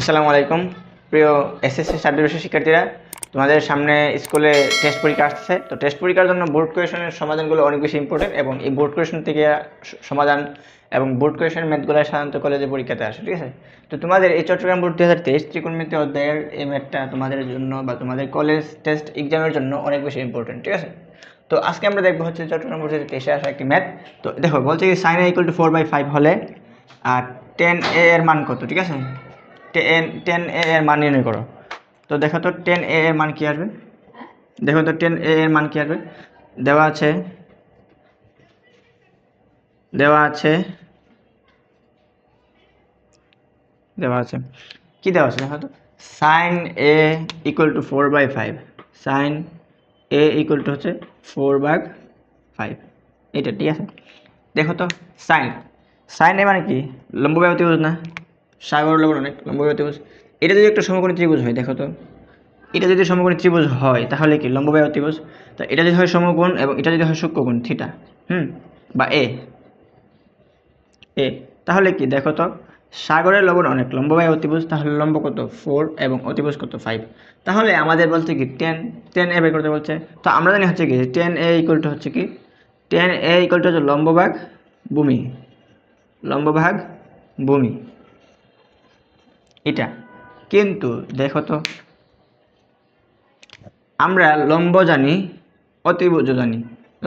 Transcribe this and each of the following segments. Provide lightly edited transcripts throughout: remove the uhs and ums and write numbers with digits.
আসসালামু আলাইকুম প্রিয় এসএসসি ছাত্রছাত্রী শিক্ষার্থীরা, তোমাদের সামনে স্কুলে টেস্ট পরীক্ষা আসছে। তো টেস্ট পরীক্ষার জন্য বোর্ড কোয়েশনের সমাধানগুলো অনেক বেশি ইম্পর্টেন্ট এবং এই বোর্ড কোয়েশন থেকে সমাধান এবং বোর্ড কোয়েশনের ম্যাথগুলো সাধারণত কলেজে পরীক্ষাতে আসে, ঠিক আছে। তো তোমাদের এই চট্টগ্রাম বোর্ড 2023 ত্রিকোণমিতি অধ্যায়ের এই ম্যাথটা তোমাদের জন্য বা তোমাদের কলেজ টেস্ট এক্সামের জন্য অনেক বেশি ইম্পর্টেন্ট, ঠিক আছে। তো আজকে আমরা দেখবো হচ্ছে চট্টগ্রাম বোর্ড 2023 আসা একটি ম্যাথ। তো দেখো বলছে কি sin a = 4/5 হলে আর 10a এর মান কত, ঠিক আছে। 10a এর মান নির্ণয় করো। তো দেখো তো 10a এর মান কি আসবে, দেখো তো 10a এর মান কি আসবে। দেওয়া আছে দেওয়া আছে দেওয়া আছে কি দেওয়া আছে দেখো তো, sin a = 4/5, sin a = হচ্ছে 4/5, এটা ঠিক আছে। দেখো তো sin a মানে কি, লম্ববাহু অতিভুজ না, সাগর লবণ অনেক লম্ববাহু অতিভুজ। এটা যদি একটা সমকোণী ত্রিভুজ হয়, দেখো তো এটা যদি সমকোণী ত্রিভুজ হয় তাহলে কি লম্ববাহু অতিভুজ। তো এটা যদি হয় সমকোণ এবং এটা যদি হয় সূক্ষ্মকোণ থিটা, বা এ তাহলে কি দেখো তো, সাগরের লবণ অনেক লম্ববাহু অতিভুজ, তাহলে লম্ব কত 4 এবং অতিভুজ কত 5। তাহলে আমাদের বলছে কি 10a বের করতে বলছে। তো আমরা জানি হচ্ছে কি 10a = হচ্ছে কি 10a = হচ্ছে লম্বভাগ ভূমি এটা। কিন্তু দেখো তো আমরা লম্ব জানি, অতিভুজ জানি,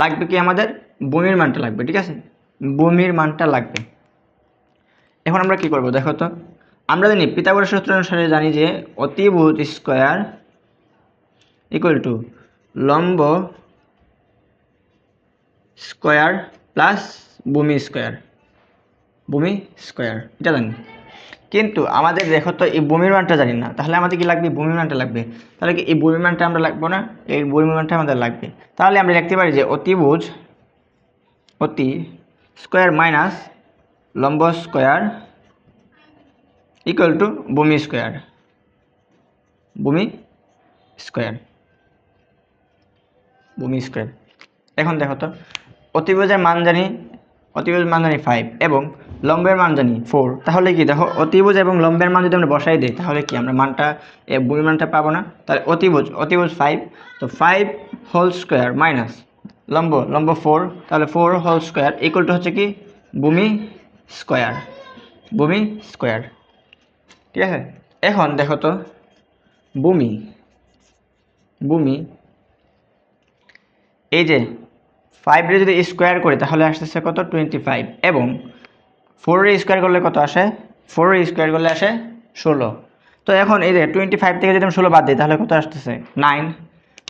লাগবে কি আমাদের ভূমির মানটা লাগবে, ঠিক আছে, ভূমির মানটা লাগবে। এখন আমরা কি করব দেখো তো, আমরা জানি পিথাগোরাস সূত্র অনুসারে জানি যে অতিভুজ স্কয়ার = লম্ব স্কয়ার প্লাস ভূমি স্কয়ার এটা জানি। কিন্তু আমাদের দেখো তো এই ভূমির মানটা জানি না, তাহলে আমাদের কি লাগবে, ভূমির মানটা লাগবে। তাহলে কি এই ভূমির মানটা আমরা লাগবো না, এই ভূমির মানটা আমাদের লাগবে। তাহলে আমরা লিখতে পারি যে অতি স্কয়ার মাইনাস লম্ব স্কয়ার = ভূমি স্কয়ার। এখন দেখো তো অতিভুজের মান জানি 5 এবং লম্বের মান জানি 4। তাহলে কি দেখো অতিভুজ এবং লম্বের মান যদি আমরা বসাই দিই তাহলে কি আমরা মানটা ভূমি মানটা পাবো না। তাহলে অতিভুজ 5, তো 5 হোল স্কয়ার মাইনাস লম্ব 4, তাহলে 4 হোল স্কয়ার = হচ্ছে কি ভূমি স্কয়ার, ঠিক আছে। এখন দেখো তো ভূমি এই যে 5 রে যদি স্কোয়ার করি তাহলে আসতেছে কত 25 এবং 4 রে স্কোয়ার করলে কত আসে, 4 রে স্কোয়ার করলে আসে 16। তো এখন এই যে 25 থেকে যদি আমি 16 বাদ দিই তাহলে কত আসতেছে 9।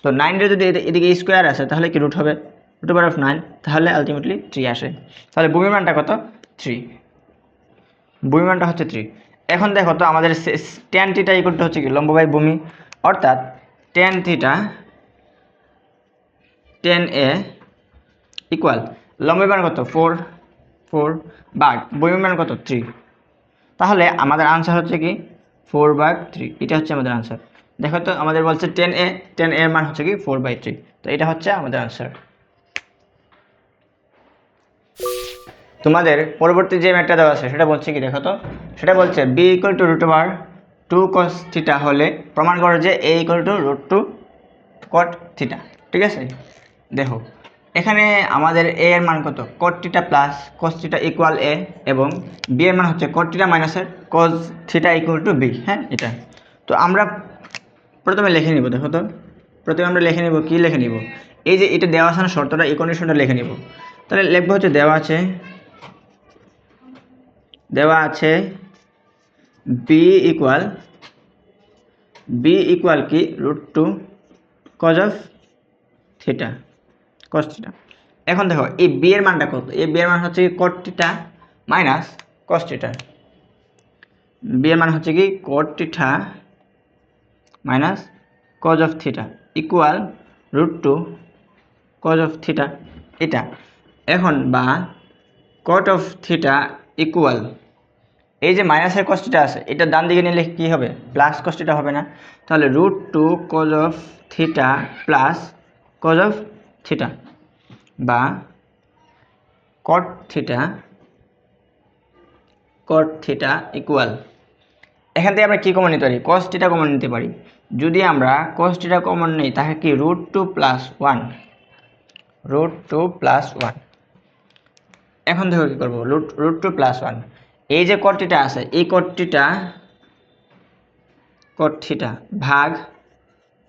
তো 9 রে যদি এদিকে স্কোয়ার আসে তাহলে কি রুট হবে, √9, তাহলে আলটিমেটলি 3 আসে। তাহলে ভূমির মানটা কত 3, ভূমির মানটা হচ্ছে 3। এখন দেখো তো আমাদের tan θ = হচ্ছে কি লম্ব বাই ভূমি, অর্থাৎ tan θ 10a ইকুয়াল লম্বের মান কত 4 ভাগ ভূমির মান কত 3। তাহলে আমাদের আনসার হচ্ছে কি 4/3, এটা হচ্ছে আমাদের আনসার। দেখো তো আমাদের বলছে 10a এর মান হচ্ছে কি 4/3, তো এটা হচ্ছে আমাদের আনসার। তোমাদের পরবর্তী যে ম্যাথটা দেওয়া আছে সেটা বলছে কি দেখো তো, সেটা বলছে b = √2 cos θ হলে প্রমাণ করো যে a = √2 cot θ, ঠিক আছে। দেখো এখানে আমাদের a এর মান কত cot θ প্লাস cos θ = a এবং b এর মান হচ্ছে cot θ মাইনাস cos θ = b, হ্যাঁ এটা। তো আমরা প্রথমে লিখে নিব, দেখো তো প্রথমে আমরা লিখে নিব কি লিখে নিব, এই যে এটা দেওয়া আছে না শর্তটা, এই কন্ডিশনটা লিখে নিব। তাহলে লিখবো হচ্ছে দেওয়া আছে b ইকুয়াল কি √2 cos θ cos θ। এখন দেখো এই b এর মানটা কত, এই b এর মান হচ্ছে কি cot θ মাইনাস cos θ, b এর মান হচ্ছে কি cot θ minus cos θ equal √2 cos θ এটা। এখন বা cot θ ইকুয়াল এই যে মাইনাসের cos θ আছে এটা ডান দিকে নিলে কি হবে প্লাস cos θ হবে না, তাহলে √2 cos θ প্লাস cos θ বা cot θ ইকুয়াল। এখান থেকে আমরা কি কমন নিতে পারি? cos θ কমন নিতে পারি। যদি আমরা cos θ কমন নিই তাহলে কি √2 + 1, √2 + 1। এখন দেখো কি করব, √2 + 1, এই যে cot θ আছে এই cot θ ভাগ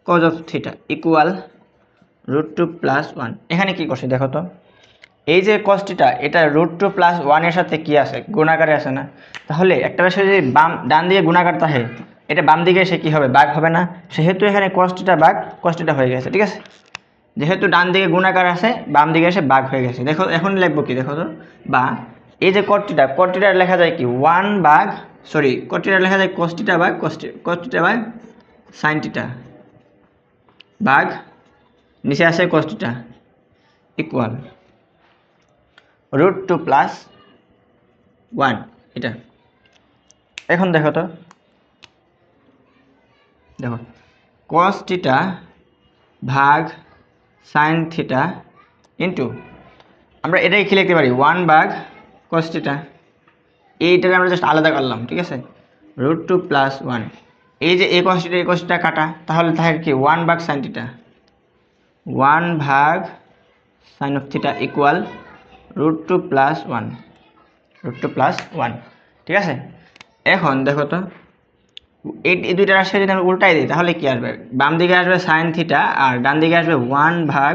cos of θ ইকুয়াল √2 + 1। এখানে কি করছি দেখো তো, এই যে cos θ এটা √2 + 1 এর সাথে কি আছে, গুণাকারে আছে না? তাহলে একটা বিষয় যদি ডান দিকে গুণাকার থাকে, এটা বাম দিকে এসে কি হবে, ভাগ হবে না? সেহেতু এখানে cos θ ভাগ cos θ হয়ে গেছে, ঠিক আছে? যেহেতু ডান দিকে গুণাকার আছে বাম দিকে এসে ভাগ হয়ে গেছে। দেখো এখন লিখবো কি দেখো তো, বা এই যে cot θ লেখা যায় কি 1 ভাগ cot θ লেখা যায় cos θ ভাগ cos θ ভাগ sin θ ভাগ নিচে আছে cos θ ইকুয়াল √2 + 1 এটা। এখন দেখো তো, দেখো cos θ ভাগ sin θ ইন্টু আমরা এটাই কি লিখতে পারি 1 ভাগ cos θ, এইটাকে আমরা জাস্ট আলাদা করলাম, ঠিক আছে? √2 + 1, এই যে এই cos θ কাটা, তাহলে থাকে কি 1 ভাগ sin θ, 1 ভাগ sin of θ ইকুয়াল √2 + 1, √2 + 1, ঠিক আছে? এখন দেখো তো এই দুইটা রাশি যদি আমরা উল্টাই দিই তাহলে কি আসবে, বাম দিকে আসবে sin θ আর ডান দিকে আসবে 1 ভাগ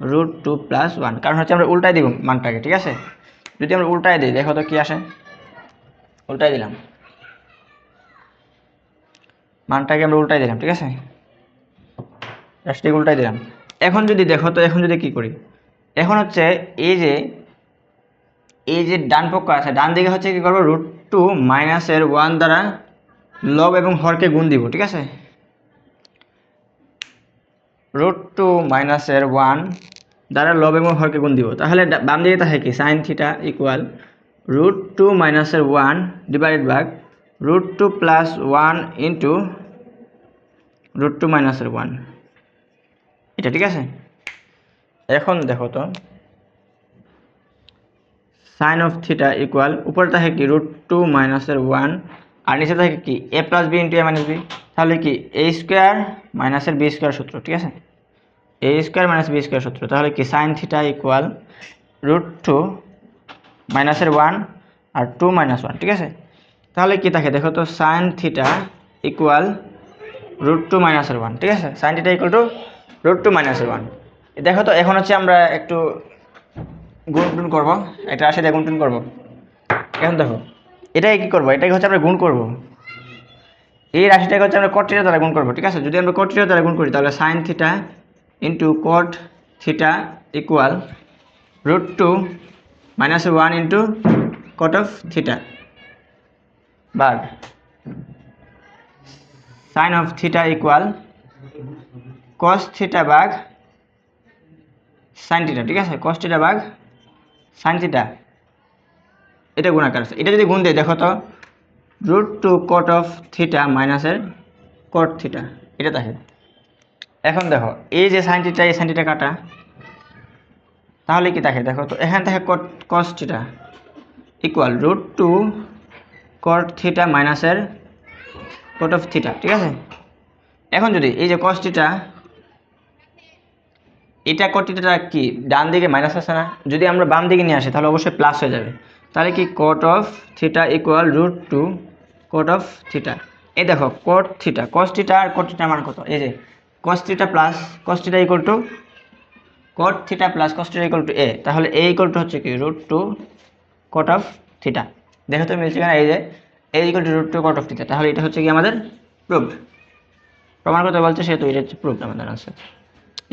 √2 + 1, কারণ হচ্ছে আমরা উল্টাই দিব মানটাকে, ঠিক আছে? যদি আমরা উল্টাই দিই দেখো তো কি আসে, উল্টাই দিলাম মানটাকে, আমরা উল্টাই দিলাম, ঠিক আছে? রাশিটাকে উল্টাই দিলাম। এখন যদি দেখো তো, এখন যদি কি করি, এখন হচ্ছে এই যে ডান পক্ষ আছে, ডান দিকে হচ্ছে কি করবো, √2 - 1 দ্বারা লব এবং হরকে গুণ দিব, ঠিক আছে? √2 - 1 দ্বারা লব এবং হরকে গুণ দিব, তাহলে বাম দিকে থাকে কি sin θ equal √2 - 1 divided by √2 + 1 into √2 - 1, এটা, ঠিক আছে? এখন দেখো তো sin of θ ইকুয়াল উপরে থাকে কি √2 - 1 আর নিচে থাকে কি a + b * a - b, তাহলে কি a² - b² সূত্র, ঠিক আছে? a² - b² সূত্র, তাহলে কি sin θ ইকুয়াল √2 - 1 আর 2 - 1, ঠিক আছে? তাহলে কি থাকে দেখো তো, sin θ ইকুয়াল √2 - 1, ঠিক আছে? sin θ equal to √2 - 1। দেখো তো এখন হচ্ছে আমরা একটু গুণ করবো, এটা রাশি দিয়ে গুণ করবো। এখন দেখো এটাই কি করবো, এটাকে হচ্ছে আমরা গুণ করবো, এই রাশিটাকে হচ্ছে আমরা cot θ দ্বারা গুণ করবো, ঠিক আছে? যদি আমরা cot θ দ্বারা গুণ করি তাহলে sin θ into cot θ equal √2 - 1 into cot of θ ভাগ sin of θ ইকুয়াল cos θ ভাগ sin θ, ঠিক আছে? cos θ ভাগ sin θ, এটা গুণাকার আছে। এটা যদি গুণ দেয় দেখো তো √2 cot of θ মাইনাস এর cot θ, এটা থাকে। এখন দেখো এই যে sin θ এই sin θ কাটা, তাহলে কি থাকে দেখো তো, এখানে থাকে cos θ ইকুয়াল √2 cot θ মাইনাস এর cot of θ, ঠিক আছে? এখন যদি এই যে cos θ, এটা cot θ কি ডান দিকে মাইনাস আছে না, যদি আমরা বাম দিকে নিয়ে আসি তাহলে অবশ্যই প্লাস হয়ে যাবে, তাহলে কি cot of θ equal √2 cot of θ। এই দেখো cot θ cos θ আর cot θ মান কত, এই যে cos θ plus cos θ equal to cot θ plus cos θ equal to a, তাহলে a ইকুয়াল টু হচ্ছে কি √2 cot of θ। দেখো তো মিলছে কিনা, এই যে a equal to √2 cot of θ, তাহলে এটা হচ্ছে কি আমাদের প্রুফ, প্রমাণ করতে বলছে সেহেতু এটা হচ্ছে প্রুফ আমাদের আনসার,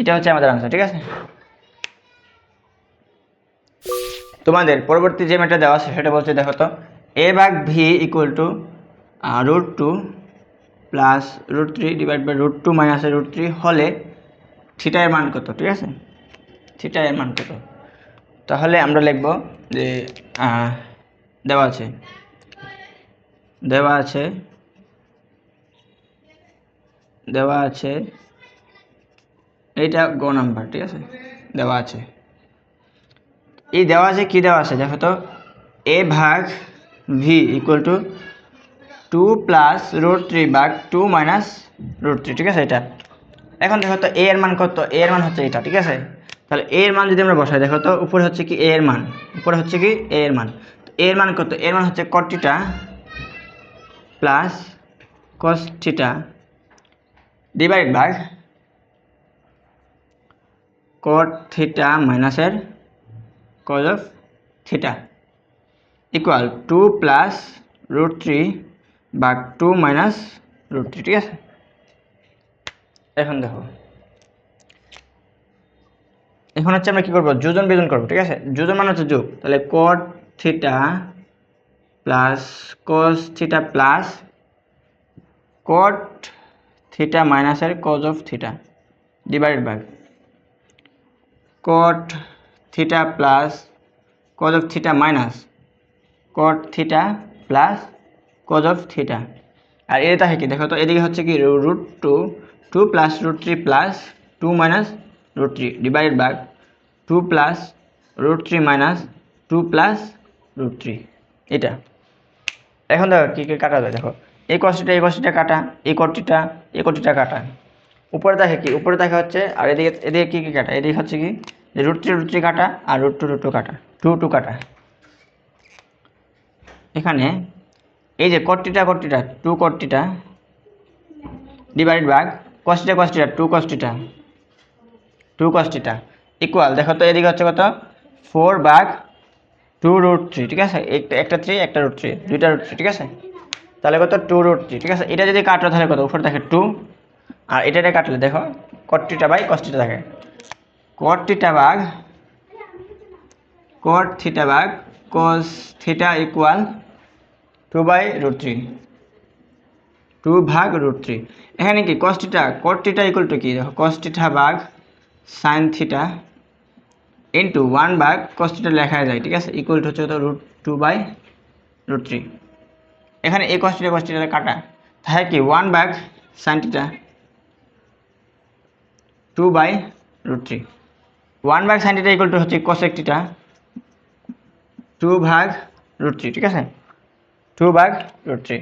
এটা হচ্ছে আমাদের আনসার, ঠিক আছে? তোমাদের পরবর্তী যে ম্যাটার দেওয়া আছে সেটা বলছে দেখো তো a ভাগ v equal to √2 plus √3 divide by √2 minus √3 হলে থিটা এর মান কত, ঠিক আছে? থিটা এর মান কত, তাহলে আমরা লিখব যে দেওয়া আছে এইটা গ নাম্বার, ঠিক আছে? দেওয়া আছে, এই দেওয়া আছে কি দেওয়া আছে দেখো তো a ভাগ v ইকুয়াল টু 2 প্লাস √3 ভাগ 2 মাইনাস √3, ঠিক আছে। এটা এখন দেখো তো a এর মান কত, a এর মান হচ্ছে এটা, ঠিক আছে। তাহলে a এর মান যদি আমরা বসাই, দেখো তো উপরে হচ্ছে কি a এর মান, উপরে হচ্ছে কি a এর মান, a এর মান কত, a এর মান হচ্ছে cot theta plus cos theta divide by cot theta মাইনাসের cos of theta equal 2 plus √3 ভাগ 2 মাইনাস √3, ঠিক আছে। এখন দেখো, এখন হচ্ছে আমরা কি করব, যোজন বিয়োজন করব, ঠিক আছে। যোজন মানে হচ্ছে যোগ, তাহলে cot theta plus cos theta plus cot theta মাইনাসের cos of theta divided by cot theta plus cos of theta minus cot theta plus cos of theta. আর এটা থাকে কি, দেখো তো এদিকে হচ্ছে কি √2 প্লাস √3 প্লাস 2 minus √3 divided by 2 plus √3 minus 2 plus √3 এটা। এখন দেখো কী কী কাটা যায়, দেখো এই কস্টিটা কাটা, এই কস্টিটা কাটা, উপরে দেখে কি, উপরে দেখা হচ্ছে, আর এদিকে এদিকে কী কী কাটা, এদিকে হচ্ছে কি যে √3 কাটা আর √2 কাটা, 2 কাটা। এখানে এই যে cos theta 2 cos theta divide by cos theta 2 cos theta equal, দেখো তো এদিকে হচ্ছে কত 4 ভাগ 2√3, ঠিক আছে। একটা 3 একটা √3 দুইটা √3, ঠিক আছে। তাহলে কত 2√3, ঠিক আছে। এটা যদি কাটো তাহলে কত, উপরে থাকে 2, আর এটা কাটলে দেখো cot theta by cos theta থাকে, cot থিটা ভাগ cos থিটা ইকুয়াল 2/√3, 2 ভাগ √3। এখানে কি cot থিটা ইকুয়াল টু কি, দেখো cos থিটা ভাগ sin থিটা ইন্টু 1 ভাগ cos থিটা লেখা যায়, ঠিক আছে, ইকুয়াল টু হচ্ছে কত √2/√3। এখানে এই cos থিটা কাটা তাহলে কি 1 ভাগ sin থিটা 2/√3, 1 ভাগ sin থিটা ইকুয়াল টু হচ্ছে cosec থিটা 2 ভাগ √3, ঠিক আছে, 2 ভাগ √3,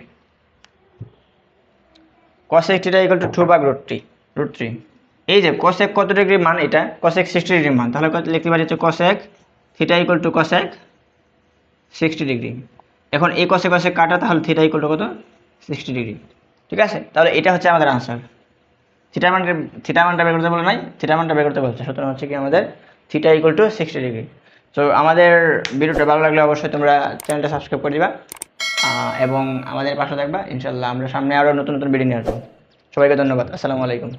cosec থিটা ইকুয়াল টু 2 ভাগ √3। এই যে cosec কত ডিগ্রি মান, এটা cosec 60 ডিগ্রি মান, তাহলে কত লিখতে পারি হচ্ছে cosec theta equal to cosec 60 degree. এখন এই cosec কাটা, তাহলে থিটা ইকুয়াল টু কত 60 ডিগ্রি, ঠিক আছে। তাহলে এটা হচ্ছে আমাদের আনসার। থিটা মানটা বের করতে বলে নাই, থিটা মানটা বের করতে বলছে, সুতরাং হচ্ছে কি আমাদের থিটা ইকুয়াল টু 60 ডিগ্রি। তো আমাদের ভিডিওটা ভালো লাগলে অবশ্যই তোমরা চ্যানেলটা সাবস্ক্রাইব করে দিবা এবং আমাদের পাশে থাকবা। ইনশাল্লাহ আমরা সামনে আরও নতুন ভিডিও নিয়ে আসবো। সবাইকে ধন্যবাদ। আসসালামু আলাইকুম।